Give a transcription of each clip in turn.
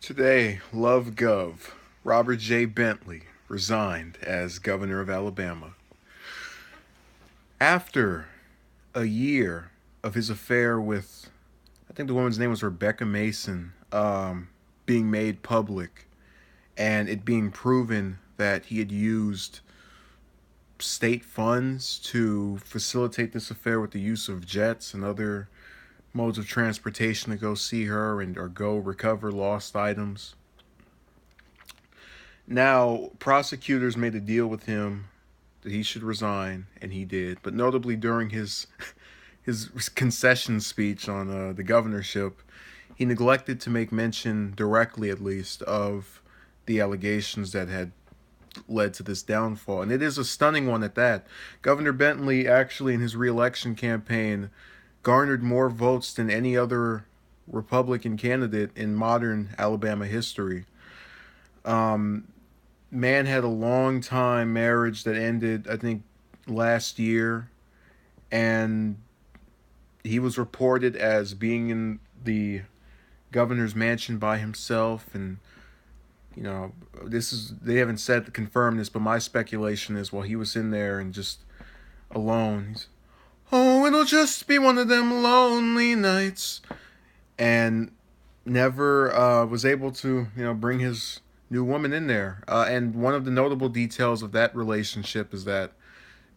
Today, Love Gov. Robert J. Bentley resigned as governor of Alabama. After a year of his affair with, I think the woman's name was Rebecca Mason, being made public and it being proven that he had used state funds to facilitate this affair with the use of jets and other modes of transportation to go see her and or go recover lost items. Now, prosecutors made a deal with him that he should resign, and he did. But notably, during his concession speech on the governorship, he neglected to make mention directly, at least, of the allegations that had led to this downfall. And it is a stunning one at that. Governor Bentley actually, in his reelection campaign, garnered more votes than any other Republican candidate in modern Alabama history. Man had a long time marriage that ended, I think, last year, and he was reported as being in the governor's mansion by himself. And this is, they haven't said confirm this, but my speculation is, well, he was in there and just alone. Oh, it'll just be one of them lonely nights, and never was able to bring his new woman in there. And one of the notable details of that relationship is that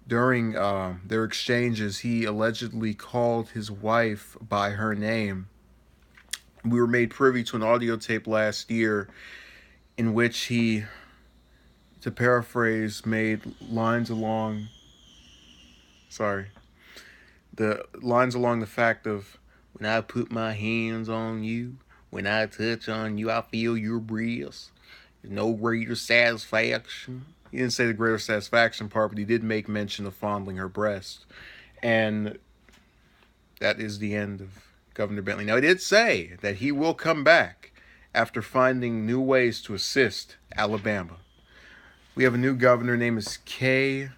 during their exchanges, he allegedly called his wife by her name. We were made privy to an audio tape last year in which he, to paraphrase, made lines along, the lines along the fact of, when I put my hands on you, when I touch on you, I feel your breath. There's no greater satisfaction. He didn't say the greater satisfaction part, but he did make mention of fondling her breast. And that is the end of Governor Bentley. Now, he did say that he will come back after finding new ways to assist Alabama. We have a new governor, name is Kay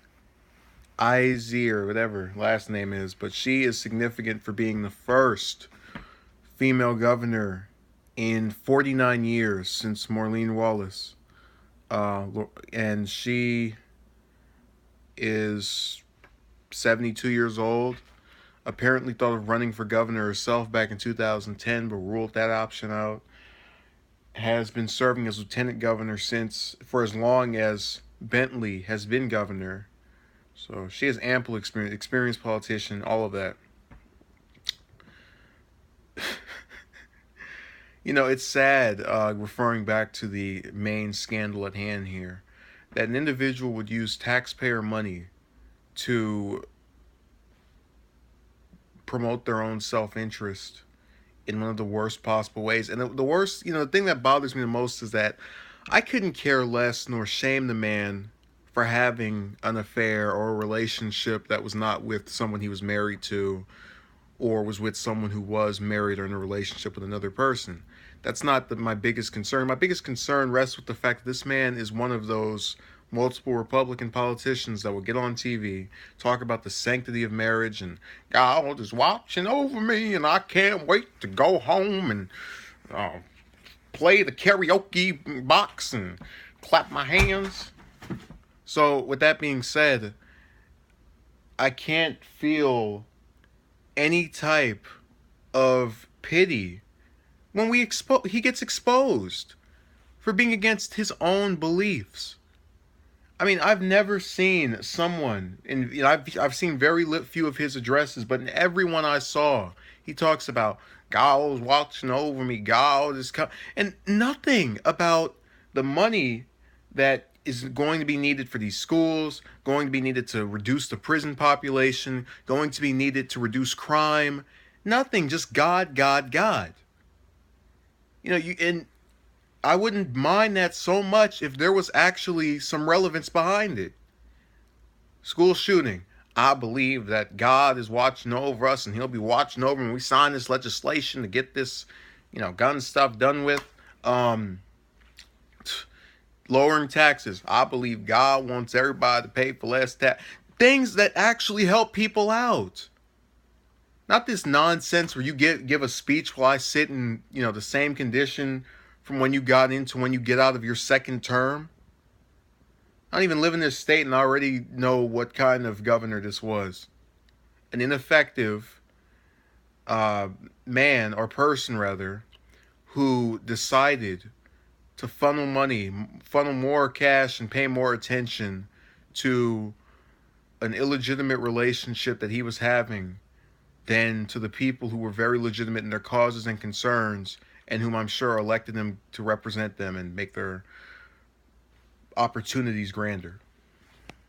Izzy, or whatever last name is, but she is significant for being the first female governor in 49 years since Maureen Wallace. And she is 72 years old. Apparently thought of running for governor herself back in 2010, but ruled that option out. Has been serving as lieutenant governor for as long as Bentley has been governor. So she has ample experience, experienced politician, all of that. It's sad, referring back to the main scandal at hand here, that an individual would use taxpayer money to promote their own self-interest in one of the worst possible ways. And the worst, the thing that bothers me the most is that I couldn't care less nor shame the man for having an affair or a relationship that was not with someone he was married to, or was with someone who was married or in a relationship with another person. That's not my biggest concern. My biggest concern rests with the fact that this man is one of those multiple Republican politicians that will get on TV, talk about the sanctity of marriage, and God is watching over me, and I can't wait to go home and play the karaoke box and clap my hands. So with that being said, I can't feel any type of pity when he gets exposed for being against his own beliefs. I mean, I've never seen someone, and I've seen very few of his addresses, but in every one I saw, he talks about God is watching over me, God is coming, and nothing about the money that is going to be needed for these schools, going to be needed to reduce the prison population, going to be needed to reduce crime. Nothing, just God, God, God. And I wouldn't mind that so much if there was actually some relevance behind it. School shooting. I believe that God is watching over us, and he'll be watching over when we sign this legislation to get this, gun stuff done with. Lowering taxes. I believe God wants everybody to pay for less tax. Things that actually help people out. Not this nonsense where you give a speech while I sit in, the same condition from when you got into when you get out of your second term. I don't even live in this state and I already know what kind of governor this was. An ineffective uh, man or person, rather, who decided to funnel money, funnel more cash, and pay more attention to an illegitimate relationship that he was having than to the people who were very legitimate in their causes and concerns and whom I'm sure elected him to represent them and make their opportunities grander.